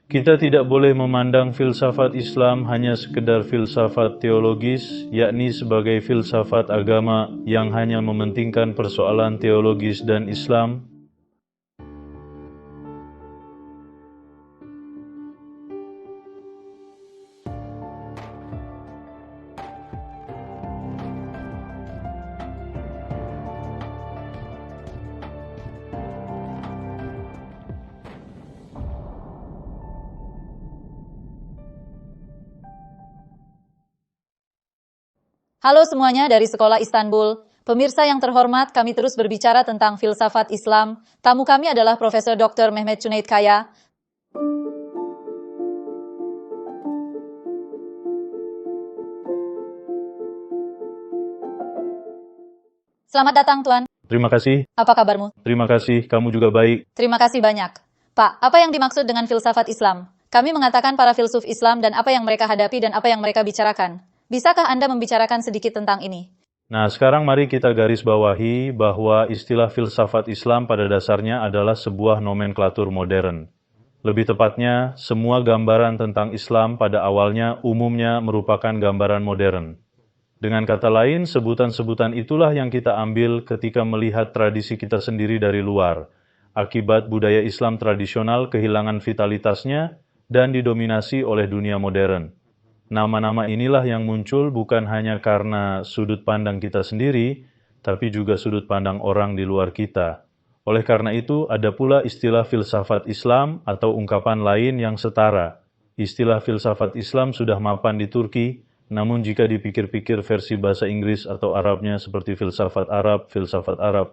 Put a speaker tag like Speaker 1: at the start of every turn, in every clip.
Speaker 1: Kita tidak boleh memandang filsafat Islam hanya sekedar filsafat teologis, yakni sebagai filsafat agama yang hanya mementingkan persoalan teologis dan Islam.
Speaker 2: Halo semuanya dari Sekolah Istanbul. Pemirsa yang terhormat, kami terus berbicara tentang filsafat Islam. Tamu kami adalah Profesor Dr. Mehmet Cüneyt Kaya. Selamat datang, Tuan.
Speaker 1: Terima kasih.
Speaker 2: Apa kabarmu?
Speaker 1: Terima kasih, kamu juga baik.
Speaker 2: Terima kasih banyak. Pak, apa yang dimaksud dengan filsafat Islam? Kami mengatakan para filsuf Islam dan apa yang mereka hadapi dan apa yang mereka bicarakan. Bisakah Anda membicarakan sedikit tentang ini?
Speaker 1: Nah, sekarang mari kita garis bawahi bahwa istilah filsafat Islam pada dasarnya adalah sebuah nomenklatur modern. Lebih tepatnya, semua gambaran tentang Islam pada awalnya umumnya merupakan gambaran modern. Dengan kata lain, sebutan-sebutan itulah yang kita ambil ketika melihat tradisi kita sendiri dari luar. Akibat budaya Islam tradisional kehilangan vitalitasnya dan didominasi oleh dunia modern. Nama-nama inilah yang muncul bukan hanya karena sudut pandang kita sendiri, tapi juga sudut pandang orang di luar kita. Oleh karena itu, ada pula istilah filsafat Islam atau ungkapan lain yang setara. Istilah filsafat Islam sudah mapan di Turki, namun jika dipikir-pikir versi bahasa Inggris atau Arabnya seperti filsafat Arab,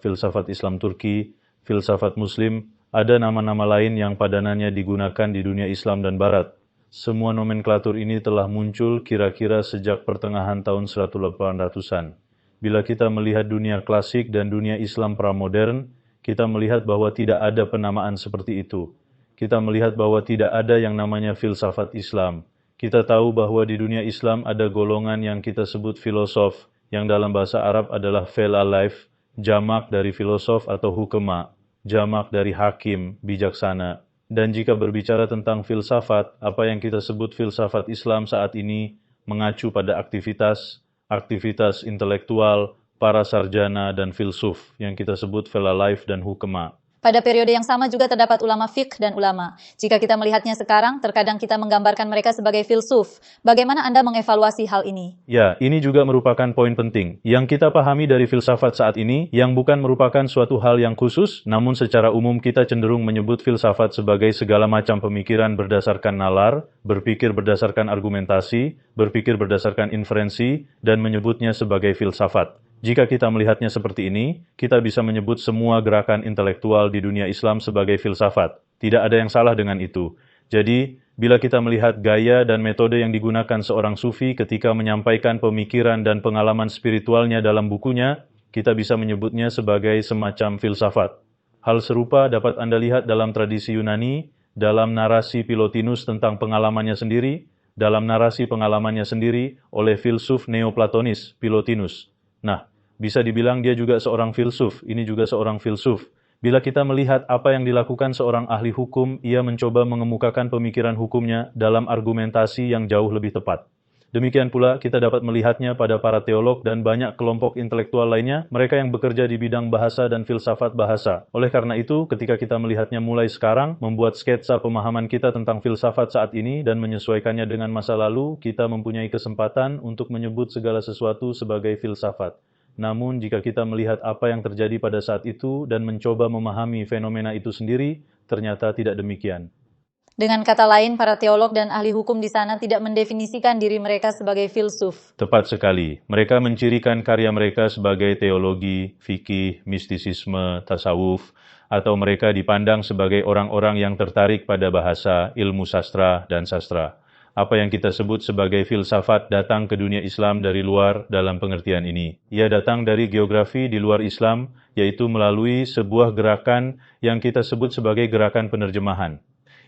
Speaker 1: filsafat Islam Turki, filsafat Muslim, ada nama-nama lain yang padanannya digunakan di dunia Islam dan Barat. Semua nomenklatur ini telah muncul kira-kira sejak pertengahan tahun 1800-an. Bila kita melihat dunia klasik dan dunia Islam pramodern, kita melihat bahwa tidak ada penamaan seperti itu. Kita melihat bahwa tidak ada yang namanya filsafat Islam. Kita tahu bahwa di dunia Islam ada golongan yang kita sebut filosof, yang dalam bahasa Arab adalah fel alaif, jamak dari filosof atau hukema, jamak dari hakim, bijaksana. Dan jika berbicara tentang filsafat, apa yang kita sebut filsafat Islam saat ini mengacu pada aktivitas intelektual, para sarjana dan filsuf yang kita sebut felalaif dan hukema.
Speaker 2: Pada periode yang sama juga terdapat ulama fiqh dan ulama. Jika kita melihatnya sekarang, terkadang kita menggambarkan mereka sebagai filsuf. Bagaimana Anda mengevaluasi hal ini?
Speaker 1: Ya, ini juga merupakan poin penting. Yang kita pahami dari filsafat saat ini, yang bukan merupakan suatu hal yang khusus, namun secara umum kita cenderung menyebut filsafat sebagai segala macam pemikiran berdasarkan nalar, berpikir berdasarkan argumentasi, berpikir berdasarkan inferensi, dan menyebutnya sebagai filsafat. Jika kita melihatnya seperti ini, kita bisa menyebut semua gerakan intelektual di dunia Islam sebagai filsafat. Tidak ada yang salah dengan itu. Jadi, bila kita melihat gaya dan metode yang digunakan seorang sufi ketika menyampaikan pemikiran dan pengalaman spiritualnya dalam bukunya, kita bisa menyebutnya sebagai semacam filsafat. Hal serupa dapat Anda lihat dalam tradisi Yunani, dalam narasi Pilotinus tentang pengalamannya sendiri, dalam narasi pengalamannya sendiri oleh filsuf Neoplatonis, Pilotinus. Nah, bisa dibilang dia juga seorang filsuf, ini juga seorang filsuf. Bila kita melihat apa yang dilakukan seorang ahli hukum, ia mencoba mengemukakan pemikiran hukumnya dalam argumentasi yang jauh lebih tepat. Demikian pula kita dapat melihatnya pada para teolog dan banyak kelompok intelektual lainnya, mereka yang bekerja di bidang bahasa dan filsafat bahasa. Oleh karena itu, ketika kita melihatnya mulai sekarang, membuat sketsa pemahaman kita tentang filsafat saat ini dan menyesuaikannya dengan masa lalu, kita mempunyai kesempatan untuk menyebut segala sesuatu sebagai filsafat. Namun, jika kita melihat apa yang terjadi pada saat itu dan mencoba memahami fenomena itu sendiri, ternyata tidak demikian.
Speaker 2: Dengan kata lain, para teolog dan ahli hukum di sana tidak mendefinisikan diri mereka sebagai filsuf.
Speaker 1: Tepat sekali. Mereka mencirikan karya mereka sebagai teologi, fikih, mistisisme, tasawuf, atau mereka dipandang sebagai orang-orang yang tertarik pada bahasa, ilmu sastra, dan sastra. Apa yang kita sebut sebagai filsafat datang ke dunia Islam dari luar dalam pengertian ini. Ia datang dari geografi di luar Islam, yaitu melalui sebuah gerakan yang kita sebut sebagai gerakan penerjemahan.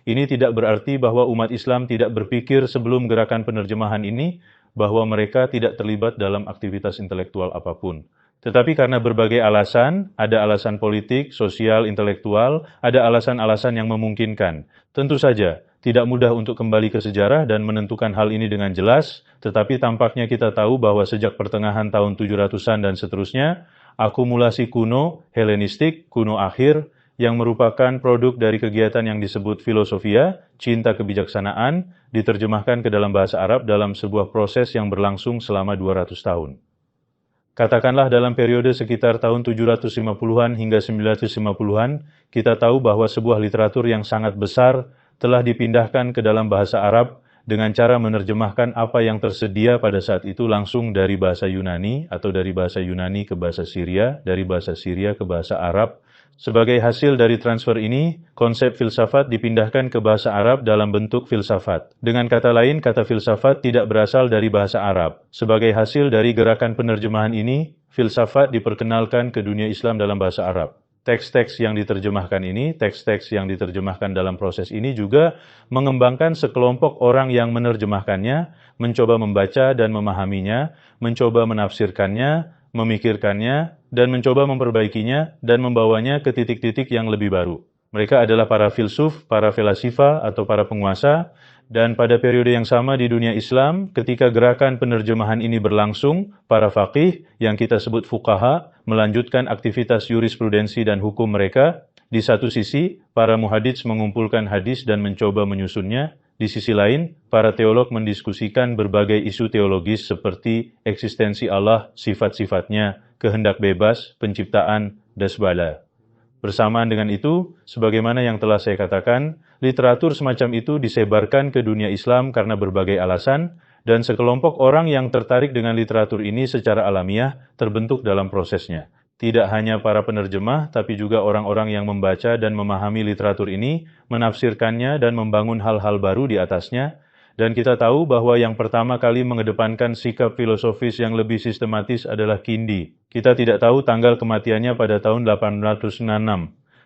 Speaker 1: Ini tidak berarti bahwa umat Islam tidak berpikir sebelum gerakan penerjemahan ini, bahwa mereka tidak terlibat dalam aktivitas intelektual apapun. Tetapi karena berbagai alasan, ada alasan politik, sosial, intelektual, ada alasan-alasan yang memungkinkan. Tentu saja, Tidak mudah untuk kembali ke sejarah dan menentukan hal ini dengan jelas, tetapi tampaknya kita tahu bahwa sejak pertengahan tahun 700-an dan seterusnya, akumulasi kuno, Helenistik, kuno akhir, yang merupakan produk dari kegiatan yang disebut filosofia, cinta kebijaksanaan, diterjemahkan ke dalam bahasa Arab dalam sebuah proses yang berlangsung selama 200 tahun. Katakanlah dalam periode sekitar tahun 750-an hingga 950-an, kita tahu bahwa sebuah literatur yang sangat besar telah dipindahkan ke dalam bahasa Arab dengan cara menerjemahkan apa yang tersedia pada saat itu langsung dari bahasa Yunani atau dari bahasa Yunani ke bahasa Syria, dari bahasa Syria ke bahasa Arab. Sebagai hasil dari transfer ini, konsep filsafat dipindahkan ke bahasa Arab dalam bentuk filsafat. Dengan kata lain, kata filsafat tidak berasal dari bahasa Arab. Sebagai hasil dari gerakan penerjemahan ini, filsafat diperkenalkan ke dunia Islam dalam bahasa Arab. Teks-teks yang diterjemahkan ini, teks-teks yang diterjemahkan dalam proses ini juga mengembangkan sekelompok orang yang menerjemahkannya, mencoba membaca dan memahaminya, mencoba menafsirkannya, memikirkannya, dan mencoba memperbaikinya dan membawanya ke titik-titik yang lebih baru. Mereka adalah para filsuf, para filasifa, atau para penguasa, dan pada periode yang sama di dunia Islam, ketika gerakan penerjemahan ini berlangsung, para faqih, yang kita sebut fuqaha, melanjutkan aktivitas jurisprudensi dan hukum mereka. Di satu sisi, para muhadits mengumpulkan hadis dan mencoba menyusunnya. Di sisi lain, para teolog mendiskusikan berbagai isu teologis seperti eksistensi Allah, sifat-sifatnya, kehendak bebas, penciptaan, dan sebagainya. Bersamaan dengan itu, sebagaimana yang telah saya katakan, literatur semacam itu disebarkan ke dunia Islam karena berbagai alasan, dan sekelompok orang yang tertarik dengan literatur ini secara alamiah terbentuk dalam prosesnya. Tidak hanya para penerjemah, tapi juga orang-orang yang membaca dan memahami literatur ini, menafsirkannya dan membangun hal-hal baru di atasnya. Dan kita tahu bahwa yang pertama kali mengedepankan sikap filosofis yang lebih sistematis adalah Kindi. Kita tidak tahu tanggal kematiannya pada tahun 806.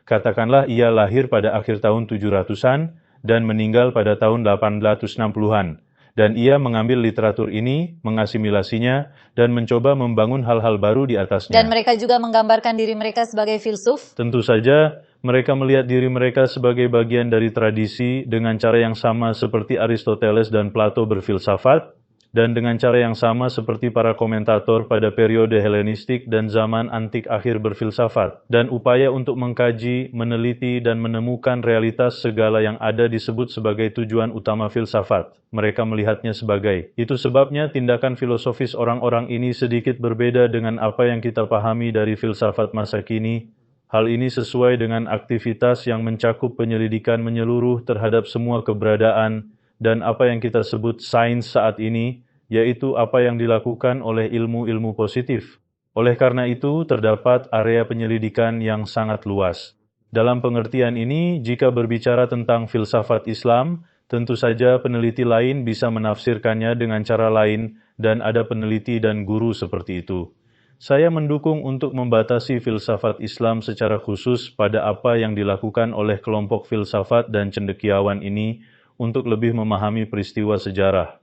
Speaker 1: Katakanlah ia lahir pada akhir tahun 700-an dan meninggal pada tahun 860-an. Dan ia mengambil literatur ini, mengasimilasinya, dan mencoba membangun hal-hal baru di atasnya.
Speaker 2: Dan mereka juga menggambarkan diri mereka sebagai filsuf.
Speaker 1: Tentu saja, mereka melihat diri mereka sebagai bagian dari tradisi dengan cara yang sama seperti Aristoteles dan Plato berfilsafat, dan dengan cara yang sama seperti para komentator pada periode Helenistik dan zaman antik akhir berfilsafat, dan upaya untuk mengkaji, meneliti, dan menemukan realitas segala yang ada disebut sebagai tujuan utama filsafat. Mereka melihatnya sebagai. Itu sebabnya tindakan filosofis orang-orang ini sedikit berbeda dengan apa yang kita pahami dari filsafat masa kini. Hal ini sesuai dengan aktivitas yang mencakup penyelidikan menyeluruh terhadap semua keberadaan dan apa yang kita sebut sains saat ini, yaitu apa yang dilakukan oleh ilmu-ilmu positif. Oleh karena itu, terdapat area penyelidikan yang sangat luas. Dalam pengertian ini, jika berbicara tentang filsafat Islam, tentu saja peneliti lain bisa menafsirkannya dengan cara lain, dan ada peneliti dan guru seperti itu. Saya mendukung untuk membatasi filsafat Islam secara khusus pada apa yang dilakukan oleh kelompok filsafat dan cendekiawan ini untuk lebih memahami peristiwa sejarah.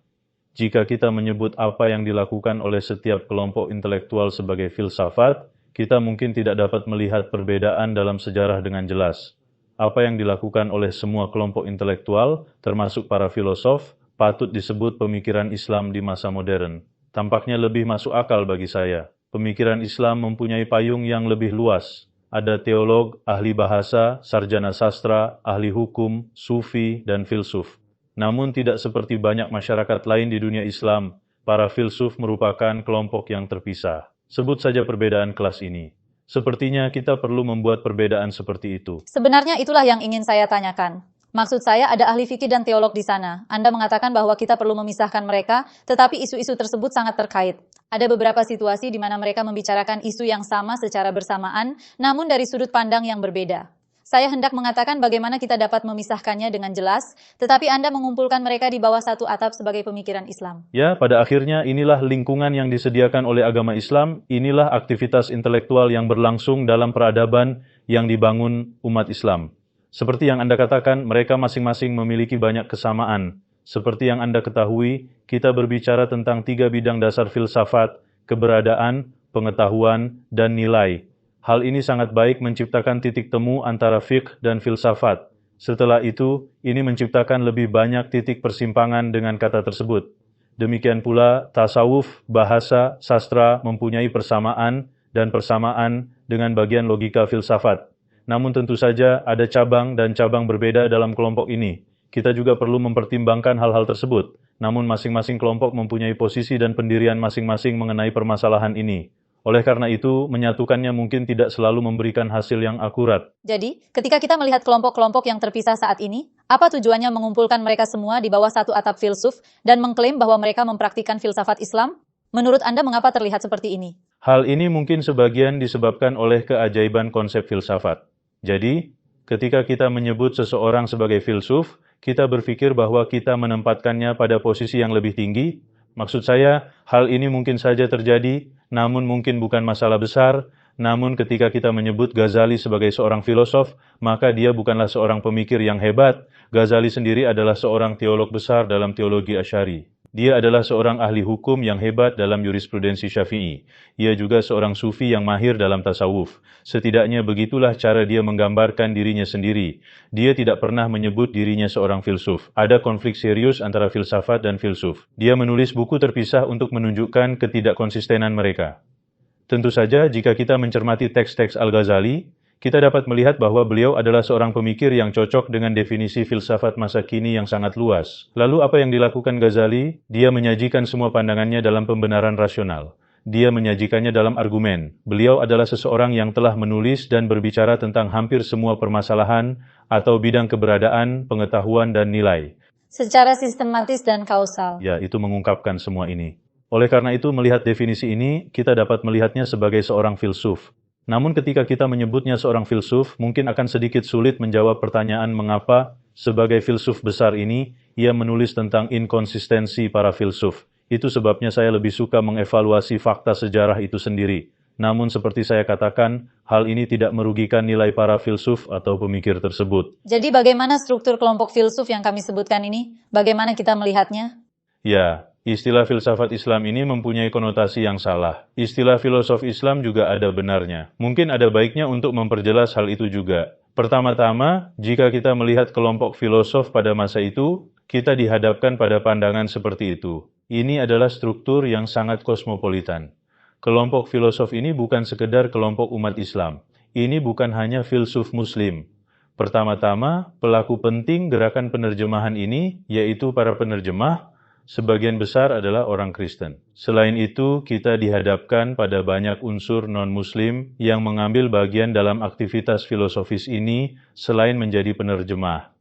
Speaker 1: Jika kita menyebut apa yang dilakukan oleh setiap kelompok intelektual sebagai filsafat, kita mungkin tidak dapat melihat perbedaan dalam sejarah dengan jelas. Apa yang dilakukan oleh semua kelompok intelektual, termasuk para filosof, patut disebut pemikiran Islam di masa modern. Tampaknya lebih masuk akal bagi saya. Pemikiran Islam mempunyai payung yang lebih luas. Ada teolog, ahli bahasa, sarjana sastra, ahli hukum, sufi, dan filsuf. Namun tidak seperti banyak masyarakat lain di dunia Islam, para filsuf merupakan kelompok yang terpisah. Sebut saja perbedaan kelas ini. Sepertinya kita perlu membuat perbedaan seperti itu.
Speaker 2: Sebenarnya itulah yang ingin saya tanyakan. Maksud saya ada ahli fikih dan teolog di sana. Anda mengatakan bahwa kita perlu memisahkan mereka, tetapi isu-isu tersebut sangat terkait. Ada beberapa situasi di mana mereka membicarakan isu yang sama secara bersamaan, namun dari sudut pandang yang berbeda. Saya hendak mengatakan bagaimana kita dapat memisahkannya dengan jelas, tetapi Anda mengumpulkan mereka di bawah satu atap sebagai pemikiran Islam.
Speaker 1: Ya, pada akhirnya inilah lingkungan yang disediakan oleh agama Islam, inilah aktivitas intelektual yang berlangsung dalam peradaban yang dibangun umat Islam. Seperti yang Anda katakan, mereka masing-masing memiliki banyak kesamaan. Seperti yang Anda ketahui, kita berbicara tentang 3 bidang dasar filsafat, keberadaan, pengetahuan, dan nilai. Hal ini sangat baik menciptakan titik temu antara fiqh dan filsafat. Setelah itu, ini menciptakan lebih banyak titik persimpangan dengan kata tersebut. Demikian pula, tasawuf, bahasa, sastra mempunyai persamaan dan persamaan dengan bagian logika filsafat. Namun tentu saja ada cabang dan cabang berbeda dalam kelompok ini. Kita juga perlu mempertimbangkan hal-hal tersebut. Namun masing-masing kelompok mempunyai posisi dan pendirian masing-masing mengenai permasalahan ini. Oleh karena itu, menyatukannya mungkin tidak selalu memberikan hasil yang akurat.
Speaker 2: Jadi, ketika kita melihat kelompok-kelompok yang terpisah saat ini, apa tujuannya mengumpulkan mereka semua di bawah satu atap filsuf dan mengklaim bahwa mereka mempraktikkan filsafat Islam? Menurut Anda mengapa terlihat seperti ini?
Speaker 1: Hal ini mungkin sebagian disebabkan oleh keajaiban konsep filsafat. Jadi, ketika kita menyebut seseorang sebagai filsuf, kita berpikir bahwa kita menempatkannya pada posisi yang lebih tinggi. Maksud saya, hal ini mungkin saja terjadi, namun mungkin bukan masalah besar. Namun ketika kita menyebut Ghazali sebagai seorang filosof, maka dia bukanlah seorang pemikir yang hebat. Ghazali sendiri adalah seorang teolog besar dalam teologi Asy'ari. Dia adalah seorang ahli hukum yang hebat dalam jurisprudensi Syafi'i. Ia juga seorang sufi yang mahir dalam tasawuf. Setidaknya begitulah cara dia menggambarkan dirinya sendiri. Dia tidak pernah menyebut dirinya seorang filsuf. Ada konflik serius antara filsafat dan filsuf. Dia menulis buku terpisah untuk menunjukkan ketidakkonsistenan mereka. Tentu saja, jika kita mencermati teks-teks Al-Ghazali, kita dapat melihat bahwa beliau adalah seorang pemikir yang cocok dengan definisi filsafat masa kini yang sangat luas. Lalu apa yang dilakukan Ghazali? Dia menyajikan semua pandangannya dalam pembenaran rasional. Dia menyajikannya dalam argumen. Beliau adalah seseorang yang telah menulis dan berbicara tentang hampir semua permasalahan atau bidang keberadaan, pengetahuan, dan nilai.
Speaker 2: Secara sistematis dan kausal.
Speaker 1: Ya, itu mengungkapkan semua ini. Oleh karena itu, melihat definisi ini, kita dapat melihatnya sebagai seorang filsuf. Namun ketika kita menyebutnya seorang filsuf, mungkin akan sedikit sulit menjawab pertanyaan mengapa, sebagai filsuf besar ini, ia menulis tentang inkonsistensi para filsuf. Itu sebabnya saya lebih suka mengevaluasi fakta sejarah itu sendiri. Namun seperti saya katakan, hal ini tidak merugikan nilai para filsuf atau pemikir tersebut.
Speaker 2: Jadi bagaimana struktur kelompok filsuf yang kami sebutkan ini? Bagaimana kita melihatnya?
Speaker 1: Ya, istilah filsafat Islam ini mempunyai konotasi yang salah. Istilah filosof Islam juga ada benarnya. Mungkin ada baiknya untuk memperjelas hal itu juga. Pertama-tama, jika kita melihat kelompok filosof pada masa itu, kita dihadapkan pada pandangan seperti itu. Ini adalah struktur yang sangat kosmopolitan. Kelompok filosof ini bukan sekedar kelompok umat Islam. Ini bukan hanya filsuf Muslim. Pertama-tama, pelaku penting gerakan penerjemahan ini, yaitu para penerjemah, sebagian besar adalah orang Kristen. Selain itu, kita dihadapkan pada banyak unsur non-Muslim yang mengambil bagian dalam aktivitas filosofis ini selain menjadi penerjemah.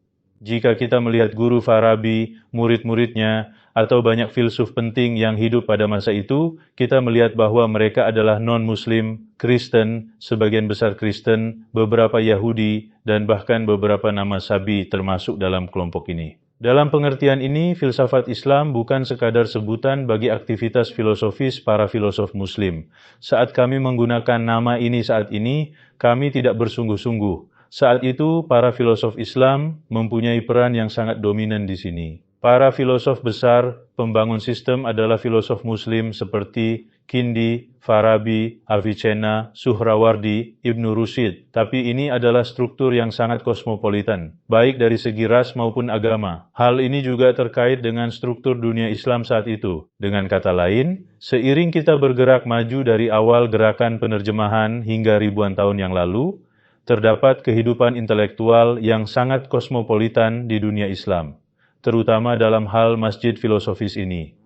Speaker 1: Jika kita melihat guru Farabi, murid-muridnya, atau banyak filsuf penting yang hidup pada masa itu, kita melihat bahwa mereka adalah non-Muslim, Kristen, sebagian besar Kristen, beberapa Yahudi, dan bahkan beberapa nama Sabi termasuk dalam kelompok ini. Dalam pengertian ini, filsafat Islam bukan sekadar sebutan bagi aktivitas filosofis para filosof Muslim. Saat kami menggunakan nama ini saat ini, kami tidak bersungguh-sungguh. Saat itu, para filosof Islam mempunyai peran yang sangat dominan di sini. Para filosof besar pembangun sistem adalah filosof Muslim seperti Kindi, Farabi, Avicenna, Suhrawardi, Ibnu Rushd. Tapi ini adalah struktur yang sangat kosmopolitan, baik dari segi ras maupun agama. Hal ini juga terkait dengan struktur dunia Islam saat itu. Dengan kata lain, seiring kita bergerak maju dari awal gerakan penerjemahan hingga ribuan tahun yang lalu, terdapat kehidupan intelektual yang sangat kosmopolitan di dunia Islam, terutama dalam hal masjid filosofis ini.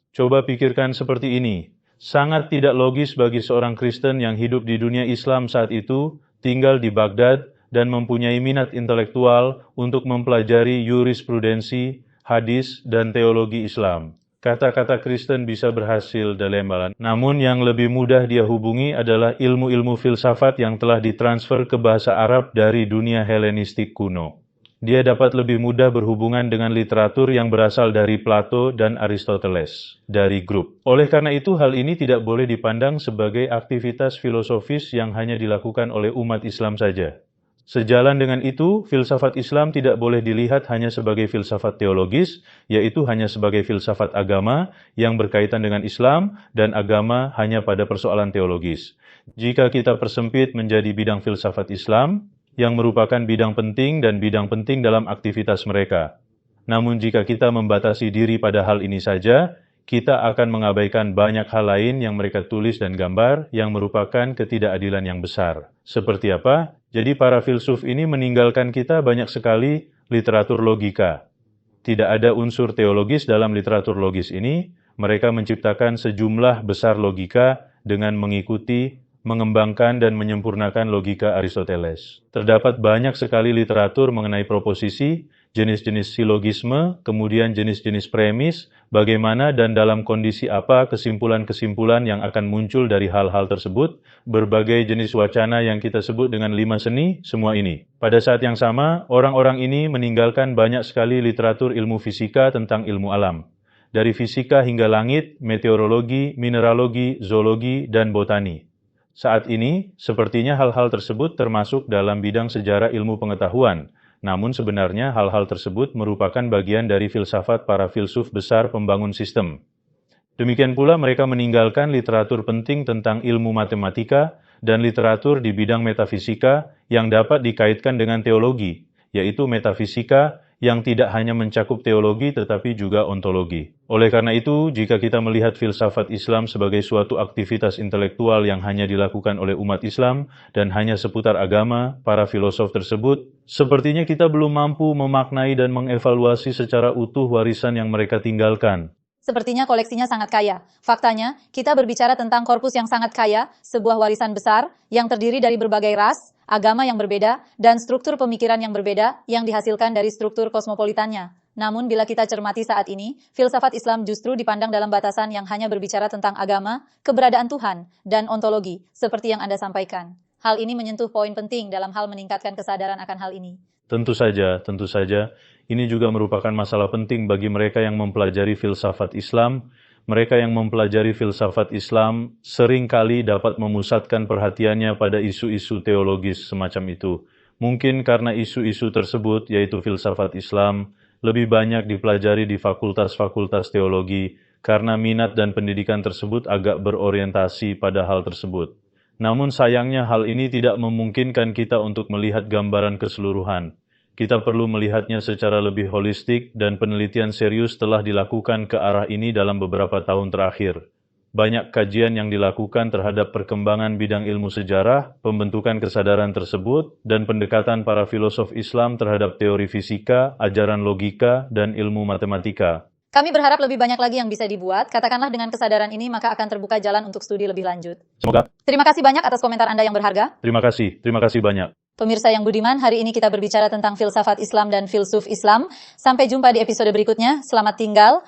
Speaker 1: Coba pikirkan seperti ini, sangat tidak logis bagi seorang Kristen yang hidup di dunia Islam saat itu, tinggal di Baghdad, dan mempunyai minat intelektual untuk mempelajari jurisprudensi, hadis, dan teologi Islam. Kata-kata Kristen bisa berhasil dalam balan. Namun yang lebih mudah dia hubungi adalah ilmu-ilmu filsafat yang telah ditransfer ke bahasa Arab dari dunia Helenistik kuno. Dia dapat lebih mudah berhubungan dengan literatur yang berasal dari Plato dan Aristoteles, dari grup. Oleh karena itu, hal ini tidak boleh dipandang sebagai aktivitas filosofis yang hanya dilakukan oleh umat Islam saja. Sejalan dengan itu, filsafat Islam tidak boleh dilihat hanya sebagai filsafat teologis, yaitu hanya sebagai filsafat agama yang berkaitan dengan Islam dan agama hanya pada persoalan teologis. Jika kita persempit menjadi bidang filsafat Islam, yang merupakan bidang penting dan bidang penting dalam aktivitas mereka. Namun jika kita membatasi diri pada hal ini saja, kita akan mengabaikan banyak hal lain yang mereka tulis dan gambar yang merupakan ketidakadilan yang besar. Seperti apa? Jadi para filsuf ini meninggalkan kita banyak sekali literatur logika. Tidak ada unsur teologis dalam literatur logis ini, mereka menciptakan sejumlah besar logika dengan mengikuti, mengembangkan dan menyempurnakan logika Aristoteles. Terdapat banyak sekali literatur mengenai proposisi, jenis-jenis silogisme, kemudian jenis-jenis premis, bagaimana dan dalam kondisi apa kesimpulan-kesimpulan yang akan muncul dari hal-hal tersebut, berbagai jenis wacana yang kita sebut dengan 5 seni, semua ini. Pada saat yang sama, orang-orang ini meninggalkan banyak sekali literatur ilmu fisika tentang ilmu alam. Dari fisika hingga langit, meteorologi, mineralogi, zoologi, dan botani. Saat ini, sepertinya hal-hal tersebut termasuk dalam bidang sejarah ilmu pengetahuan, namun sebenarnya hal-hal tersebut merupakan bagian dari filsafat para filsuf besar pembangun sistem. Demikian pula mereka meninggalkan literatur penting tentang ilmu matematika dan literatur di bidang metafisika yang dapat dikaitkan dengan teologi, yaitu metafisika yang tidak hanya mencakup teologi tetapi juga ontologi. Oleh karena itu, jika kita melihat filsafat Islam sebagai suatu aktivitas intelektual yang hanya dilakukan oleh umat Islam dan hanya seputar agama, para filosof tersebut, sepertinya kita belum mampu memaknai dan mengevaluasi secara utuh warisan yang mereka tinggalkan.
Speaker 2: Sepertinya koleksinya sangat kaya. Faktanya, kita berbicara tentang korpus yang sangat kaya, sebuah warisan besar yang terdiri dari berbagai ras, agama yang berbeda, dan struktur pemikiran yang berbeda yang dihasilkan dari struktur kosmopolitannya. Namun bila kita cermati saat ini, filsafat Islam justru dipandang dalam batasan yang hanya berbicara tentang agama, keberadaan Tuhan, dan ontologi, seperti yang Anda sampaikan. Hal ini menyentuh poin penting dalam hal meningkatkan kesadaran akan hal ini.
Speaker 1: Tentu saja, ini juga merupakan masalah penting bagi mereka yang mempelajari filsafat Islam. Mereka yang mempelajari filsafat Islam seringkali dapat memusatkan perhatiannya pada isu-isu teologis semacam itu. Mungkin karena isu-isu tersebut, yaitu filsafat Islam, lebih banyak dipelajari di fakultas-fakultas teologi, karena minat dan pendidikan tersebut agak berorientasi pada hal tersebut. Namun sayangnya hal ini tidak memungkinkan kita untuk melihat gambaran keseluruhan. Kita perlu melihatnya secara lebih holistik dan penelitian serius telah dilakukan ke arah ini dalam beberapa tahun terakhir. Banyak kajian yang dilakukan terhadap perkembangan bidang ilmu sejarah, pembentukan kesadaran tersebut, dan pendekatan para filosof Islam terhadap teori fisika, ajaran logika, dan ilmu matematika.
Speaker 2: Kami berharap lebih banyak lagi yang bisa dibuat. Katakanlah dengan kesadaran ini maka akan terbuka jalan untuk studi lebih lanjut.
Speaker 1: Semoga.
Speaker 2: Terima kasih banyak atas komentar Anda yang berharga.
Speaker 1: Terima kasih banyak.
Speaker 2: Pemirsa yang budiman, hari ini kita berbicara tentang filsafat Islam dan filsuf Islam. Sampai jumpa di episode berikutnya. Selamat tinggal.